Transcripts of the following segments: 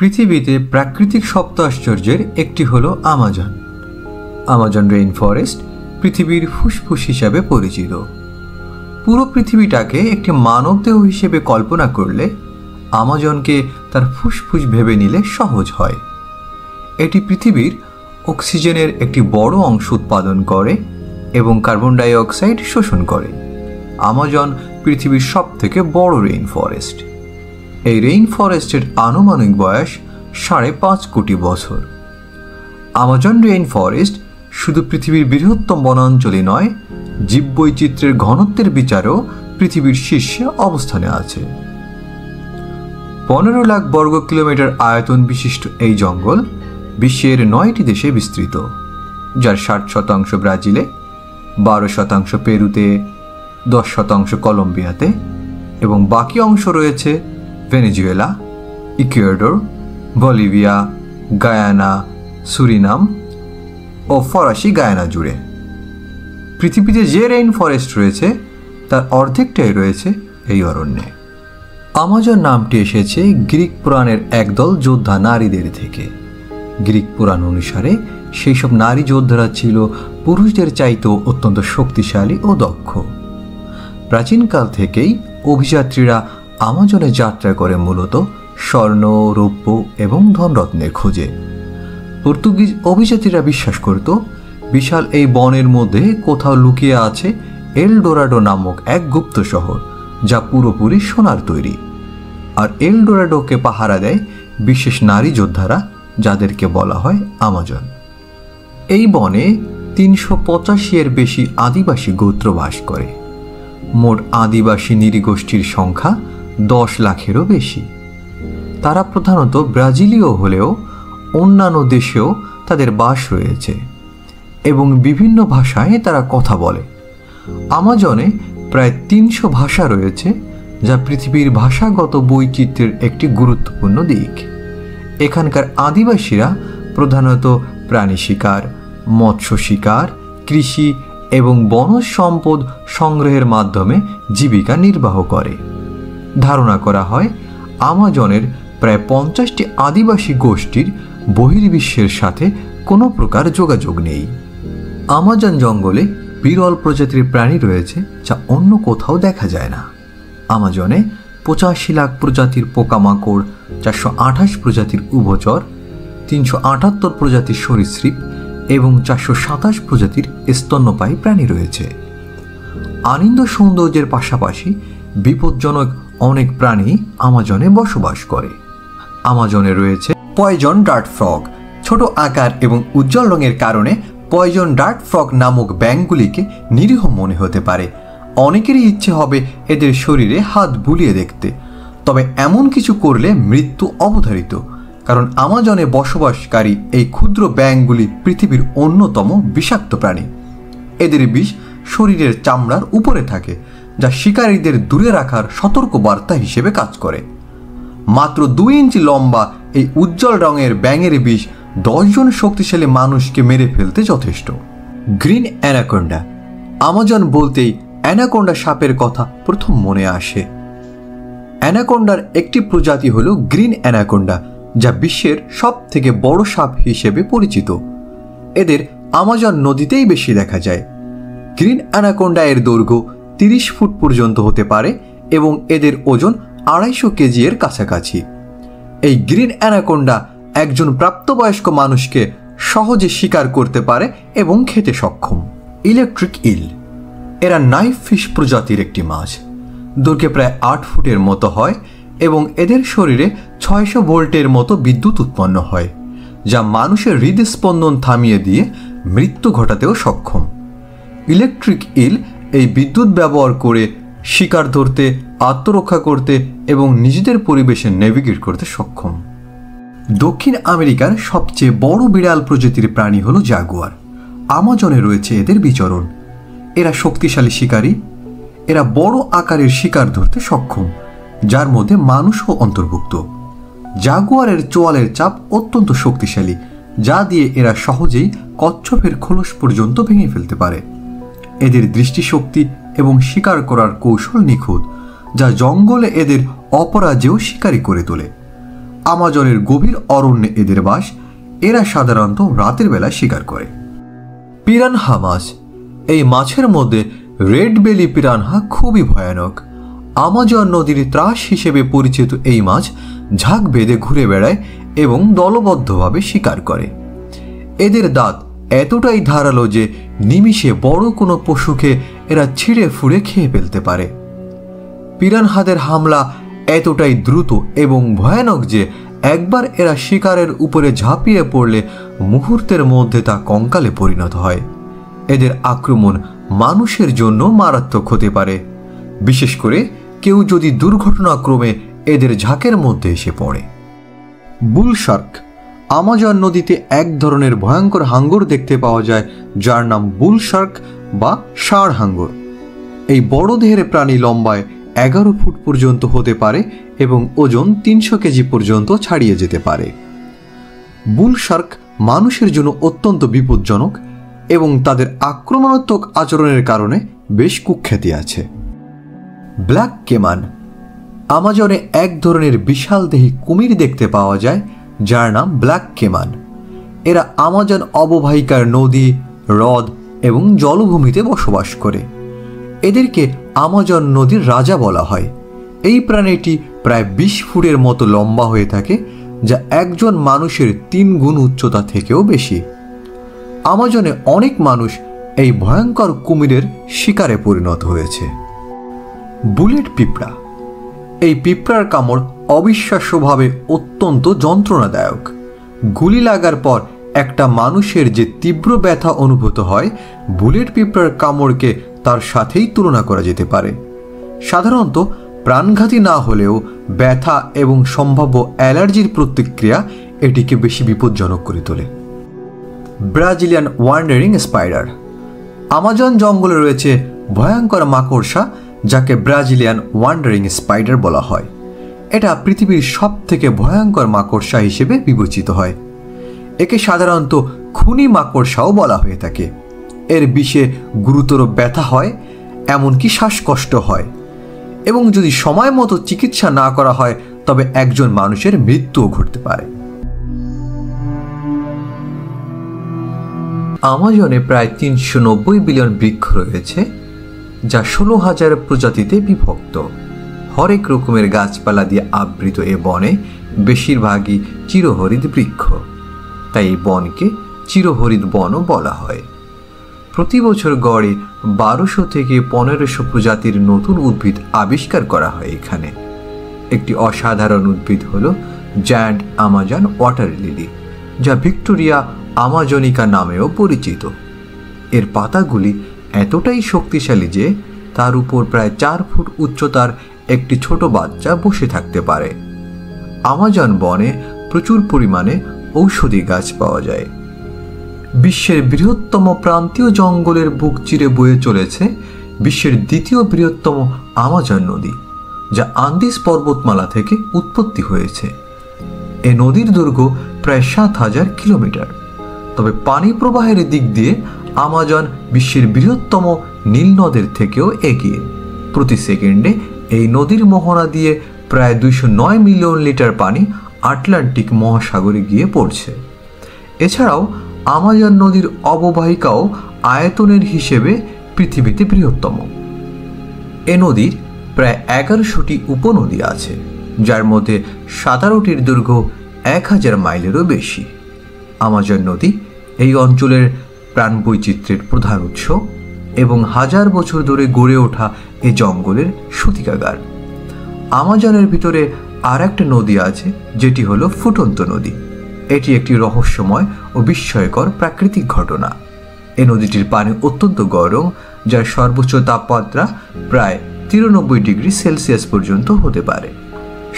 পৃথিবীতে প্রাকৃতিক সপ্ত আশ্চর্যের একটি হলো আমাজন। আমাজন রেইন ফরেস্ট পৃথিবীর ফুসফুস হিসাবে পরিচিত। পুরো পৃথিবীটাকে একটি মানবদেহ হিসেবে কল্পনা করলে আমাজনকে তার ফুসফুস ভেবে নিলে সহজ হয়। এটি পৃথিবীর অক্সিজেনের একটি বড় অংশ উৎপাদন করে এবং কার্বন ডাই অক্সাইড শোষণ করে। আমাজন পৃথিবীর সবথেকে বড় রেইন ফরেস্ট। এই রেইন ফরেস্টের আনুমানিক বয়স 5.5 কোটি বছর। আমাজন রেইন ফরেস্ট শুধু পৃথিবীর বৃহত্তম বনাঞ্চলই নয়, জীববৈচিত্র্যের ঘনত্বের বিচারেও পৃথিবীর শীর্ষে অবস্থানে আছে। 15 লাখ বর্গ কিলোমিটার আয়তন বিশিষ্ট এই জঙ্গল বিশ্বের 9টি দেশে বিস্তৃত, যার 60% ব্রাজিলে, 12% পেরুতে, 10% কলম্বিয়াতে এবং বাকি অংশ রয়েছে Venezuela, Ecuador, Bolivia, Guyana, Suriname ও ফরাসি গায়ানা জুড়ে। পৃথিবীতে যে রেইন ফরেস্ট রয়েছে তার অর্ধেকটাই রয়েছে এই অরণ্যে। আমাজন নামটি এসেছে গ্রিক পুরাণের একদল যোদ্ধা নারীদের থেকে। গ্রিক পুরাণ অনুসারে সেই সব নারী যোদ্ধারা ছিল পুরুষদের চাইতেও অত্যন্ত শক্তিশালী ও দক্ষ। প্রাচীনকাল থেকেই অভিযাত্রীরা আমাজনে যাত্রা করে মূলত স্বর্ণ, রৌপ্য এবং ধনরত্নের খোঁজে। পর্তুগিজ অভিযাত্রীরা বিশ্বাস করত বিশাল এই বনের মধ্যে কোথাও লুকিয়ে আছে এল ডোরাডো নামক এক গুপ্ত শহর, যা পুরোপুরি সোনার তৈরি। আর এল ডোরাডোকে পাহারা দেয় বিশেষ নারী যোদ্ধারা, যাদেরকে বলা হয় আমাজন। এই বনে 385-এর বেশি আদিবাসী গোত্র বাস করে। মোট আদিবাসী নৃগোষ্ঠীর সংখ্যা 10 লাখেরও বেশি। তারা প্রধানত ব্রাজিলীয় হলেও অন্যান্য দেশেও তাদের বাস রয়েছে এবং বিভিন্ন ভাষায় তারা কথা বলে। আমাজনে প্রায় 300 ভাষা রয়েছে, যা পৃথিবীর ভাষাগত বৈচিত্র্যের একটি গুরুত্বপূর্ণ দিক। এখানকার আদিবাসীরা প্রধানত প্রাণী শিকার, মৎস্য শিকার, কৃষি এবং বনজ সম্পদ সংগ্রহের মাধ্যমে জীবিকা নির্বাহ করে। ধারণা করা হয় আমাজনের প্রায় 50টি আদিবাসী গোষ্ঠীর বহির্বিশ্বের সাথে কোনো প্রকার যোগাযোগ নেই। আমাজন জঙ্গলে বিরল প্রজাতির প্রাণী রয়েছে যা অন্য কোথাও দেখা যায় না। আমাজনে 85 লাখ প্রজাতির পোকামাকড়, 428 প্রজাতির উভচর, 378 প্রজাতির সরীসৃপ এবং 427 প্রজাতির স্তন্যপায়ী প্রাণী রয়েছে। আনন্দ সৌন্দর্যের পাশাপাশি বিপজ্জনক অনেক প্রাণী আমাজনে বসবাস করে। আমাজনে রয়েছে পয়জন ডার্ট ফ্রগ। ছোট আকার এবং উজ্জ্বল রঙের কারণে পয়জন ডার্ট ফ্রগ নামক ব্যাঙগুলিকে নিরীহ মনে হতে পারে। অনেকেরই ইচ্ছে হবে এদের শরীরে হাত বুলিয়ে দেখতে, তবে এমন কিছু করলে মৃত্যু অবধারিত, কারণ আমাজনে বসবাসকারী এই ক্ষুদ্র ব্যাঙগুলি পৃথিবীর অন্যতম বিষাক্ত প্রাণী। এদের বিষ শরীরের চামড়ার উপরে থাকে, যা শিকারীদের দূরে রাখার সতর্ক বার্তা হিসেবে কাজ করে। মাত্র 2 ইঞ্চি লম্বা এই উজ্জ্বল রঙের ব্যাঙের বিষ 10 জন শক্তিশালী মানুষকে মেরে ফেলতে যথেষ্ট। Green anaconda. আমাজন বলতেই অ্যানাকোন্ডা সাপের কথা প্রথম মনে আসে। অ্যানাকোন্ডার একটি প্রজাতি হল গ্রিন অ্যানাকোন্ডা, যা বিশ্বের সব থেকে বড় সাপ হিসেবে পরিচিত। এদের আমাজন নদীতেই বেশি দেখা যায়। গ্রিন অ্যানাকোন্ডা এর দৈর্ঘ্য 30 ফুট পর্যন্ত হতে পারে এবং এদের ওজন 250 কেজি এর কাছাকাছি। এই গ্রিন অ্যানাকোন্ডা একজন প্রাপ্তবয়স্ক মানুষকে সহজে শিকার করতে পারে এবং খেতে সক্ষম। ইলেকট্রিক ইল। এরা নাইফ ফিশ প্রজাতির একটি মাছ। দৈর্ঘ্যে প্রায় 8 ফুটের মতো হয় এবং এদের শরীরে 600 ভোল্টের মতো বিদ্যুৎ উৎপন্ন হয়, যা মানুষের হৃদস্পন্দন থামিয়ে দিয়ে মৃত্যু ঘটাতেও সক্ষম। ইলেকট্রিক ইল এই বিদ্যুৎ ব্যবহার করে শিকার ধরতে, আত্মরক্ষা করতে এবং নিজেদের পরিবেশে নেভিগেট করতে সক্ষম। দক্ষিণ আমেরিকার সবচেয়ে বড় বিড়াল প্রজাতির প্রাণী হলো জাগুয়ার। আমাজনে রয়েছে এদের বিচরণ। এরা শক্তিশালী শিকারী। এরা বড় আকারের শিকার ধরতে সক্ষম, যার মধ্যে মানুষও অন্তর্ভুক্ত। জাগুয়ারের চোয়ালের চাপ অত্যন্ত শক্তিশালী, যা দিয়ে এরা সহজেই কচ্ছপের খোলস পর্যন্ত ভেঙে ফেলতে পারে। এদের দৃষ্টিশক্তি এবং শিকার করার কৌশল নিখুঁত, যা জঙ্গলে এদের অপরাজেয় শিকারী করে তোলে। আমাজনের গভীর অরণ্যে এদের বাস। এরা সাধারণত রাতের বেলা শিকার করে। পিরানহা মাছ। এই মাছের মধ্যে রেড বেলি পিরানহা খুবই ভয়ানক। আমাজন নদীর ত্রাস হিসেবে পরিচিত এই মাছ ঝাঁক বেঁধে ঘুরে বেড়ায় এবং দলবদ্ধভাবে শিকার করে। এদের দাঁত এতটাই ধারালো যে নিমিষে বড় কোনো পশুকে এরা ছিঁড়ে ফুঁড়ে খেয়ে ফেলতে পারে। পিরানহাদের হামলা এতটাই দ্রুত এবং ভয়ানক যে একবার এরা শিকারের উপরে ঝাঁপিয়ে পড়লে মুহূর্তের মধ্যে তা কঙ্কালে পরিণত হয়। এদের আক্রমণ মানুষের জন্য মারাত্মক হতে পারে, বিশেষ করে কেউ যদি দুর্ঘটনাক্রমে এদের ঝাঁকের মধ্যে এসে পড়ে। বুল শার্ক। আমাজন নদীতে এক ধরনের ভয়ঙ্কর হাঙ্গর দেখতে পাওয়া যায়, যার নাম বুল শার্ক বা ষাঁড় হাঙ্গর। এই বড় দেহের প্রাণী লম্বায় 11 ফুট পর্যন্ত হতে পারে এবং ওজন 300 কেজি পর্যন্ত ছাড়িয়ে যেতে পারে। বুল শার্ক মানুষের জন্য অত্যন্ত বিপজ্জনক এবং তাদের আক্রমণাত্মক আচরণের কারণে বেশ কুখ্যাতি আছে। Black Cayman. আমাজনে এক ধরনের বিশালদেহী কুমির দেখতে পাওয়া যায়, যার নাম ব্ল্যাক কেমান। এরা আমাজন অববাহিকার নদী, হ্রদ এবং জলভূমিতে বসবাস করে। এদেরকে আমাজন নদীর রাজা বলা হয়। এই প্রাণীটি প্রায় 20 ফুটের মতো লম্বা হয়ে থাকে, যা একজন মানুষের 3 গুণ উচ্চতা থেকেও বেশি। আমাজনে অনেক মানুষ এই ভয়ঙ্কর কুমিরের শিকারে পরিণত হয়েছে। বুলেট পিঁপড়া। এই পিঁপড়ার কামড় অবিশ্বাস্যভাবে অত্যন্ত যন্ত্রণাদায়ক। গুলি লাগার পর একটা মানুষের যে তীব্র ব্যথা অনুভূত হয়, বুলেট পিঁপড়ার কামড়কে তার সাথেই তুলনা করা যেতে পারে। সাধারণত প্রাণঘাতী না হলেও ব্যথা এবং সম্ভাব্য অ্যালার্জির প্রতিক্রিয়া এটিকে বেশি বিপজ্জনক করে তোলে। Brazilian wandering spider. আমাজন জঙ্গলে রয়েছে ভয়ঙ্কর মাকড়সা, যাকে ব্রাজিলিয়ান ওয়ান্ডারিং স্পাইডার বলা হয়। এটা পৃথিবীর সবথেকে ভয়ঙ্কর মাকড়সা হিসেবে বিবেচিত হয়। একে সাধারণত খুনি মাকড়সাও বলা হয়ে থাকে। এর বিষে গুরুতর ব্যথা হয়, এমনকি শ্বাসকষ্ট হয়, এবং যদি সময় মতো চিকিৎসা না করা হয় তবে একজন মানুষের মৃত্যুও ঘটতে পারে। আমাজনে প্রায় 390 বিলিয়ন বৃক্ষ রয়েছে, যা 16,000 প্রজাতিতে বিভক্ত। হরেক রকমের গাছপালা দিয়ে আবৃত এ বনে বেশিরভাগই চিরহরিৎ বৃক্ষ, তাই এই বনকে চিরহরিৎ বনও বলা হয়। প্রতি বছর গড়ে 1200 থেকে 1500 প্রজাতির নতুন উদ্ভিদ আবিষ্কার করা হয় এখানে। একটি অসাধারণ উদ্ভিদ হল জায়ান্ট আমাজন ওয়াটার লিলি, যা ভিক্টোরিয়া আমাজনিকা নামেও পরিচিত। এর পাতাগুলি এতটাই শক্তিশালী যে তার উপর প্রায় 4 ফুট উচ্চতার একটি ছোট বাচ্চা বসে থাকতে পারে। আমাজন বনে প্রচুর পরিমাণে ঔষধি গাছ পাওয়া যায়। বিশ্বের বৃহত্তম প্রান্তীয় জঙ্গলের বুক চিরে বয়ে চলেছে বিশ্বের দ্বিতীয় বৃহত্তম আমাজন নদী, যা আন্দিজ পর্বতমালা থেকে উৎপত্তি হয়েছে। এই নদীর দৈর্ঘ্য প্রায় 7,000 কিলোমিটার। তবে পানি প্রবাহের দিক দিয়ে আমাজন বিশ্বের বৃহত্তম নীল নদের থেকেও এগিয়ে। প্রতি সেকেন্ডে এই নদীর মোহনা দিয়ে প্রায় 209 মিলিয়ন লিটার পানি আটলান্টিক মহাসাগরে গিয়ে পড়ছে। এছাড়াও আমাজন নদীর অববাহিকাও আয়তনের হিসেবে পৃথিবীতে বৃহত্তম। এ নদীর প্রায় 1100টি উপনদী আছে, যার মধ্যে 17টির দৈর্ঘ্য 1000 মাইলেরও বেশি। আমাজন নদী এই অঞ্চলের প্রাণবৈচিত্র্যের প্রধান উৎস এবং 1000 বছর ধরে গড়ে ওঠা এই জঙ্গলের সূতিকাগার। আমাজনের ভিতরে আর একটা নদী আছে, যেটি হলো ফুটন্ত নদী। এটি একটি রহস্যময় ও বিস্ময়কর প্রাকৃতিক ঘটনা। এই নদীটির পানি অত্যন্ত গরম, যার সর্বোচ্চ তাপমাত্রা প্রায় 93 ডিগ্রি সেলসিয়াস পর্যন্ত হতে পারে।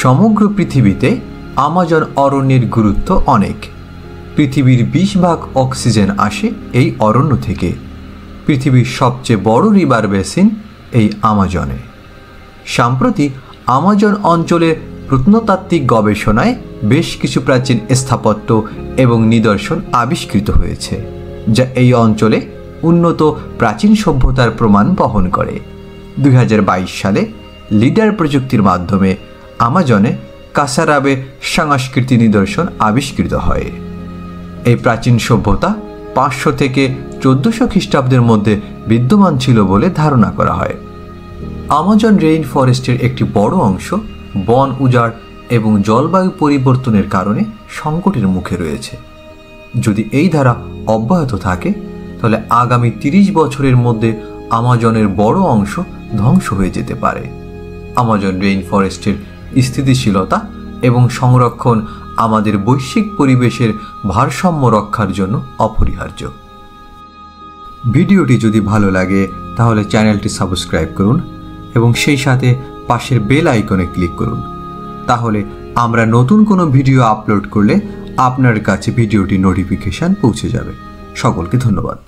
সমগ্র পৃথিবীতে আমাজন অরণ্যের গুরুত্ব অনেক। পৃথিবীর 20 ভাগ অক্সিজেন আসে এই অরণ্য থেকে। পৃথিবীর সবচেয়ে বড় রিভার বেসিন এই আমাজনে। সম্প্রতি আমাজন অঞ্চলের প্রত্নতাত্ত্বিক গবেষণায় বেশ কিছু প্রাচীন স্থাপত্য এবং নিদর্শন আবিষ্কৃত হয়েছে, যা এই অঞ্চলে উন্নত প্রাচীন সভ্যতার প্রমাণ বহন করে। 2022 সালে লিডার প্রযুক্তির মাধ্যমে আমাজনে কাসারাবে সংস্কৃতি নিদর্শন আবিষ্কৃত হয়। এই প্রাচীন সভ্যতা 500 থেকে 1400 খ্রিস্টাব্দের মধ্যে বিদ্যমান ছিল বলে ধারণা করা হয়। আমাজন রেইন ফরেস্টের একটি বড় অংশ বন উজাড় এবং জলবায়ু পরিবর্তনের কারণে সংকটের মুখে রয়েছে। যদি এই ধারা অব্যাহত থাকে তাহলে আগামী 30 বছরের মধ্যে আমাজনের বড় অংশ ধ্বংস হয়ে যেতে পারে। আমাজন রেইন ফরেস্টের স্থিতিশীলতা এবং সংরক্ষণ আমাদের বৈশ্বিক পরিবেশের ভারসাম্য রক্ষার জন্য অপরিহার্য। ভিডিওটি যদি ভালো লাগে তাহলে চ্যানেলটি সাবস্ক্রাইব করুন এবং সেই সাথে পাশের বেল আইকনে ক্লিক করুন। তাহলে আমরা নতুন কোনো ভিডিও আপলোড করলে আপনার কাছে ভিডিওটি নোটিফিকেশন পৌঁছে যাবে। সকলকে ধন্যবাদ।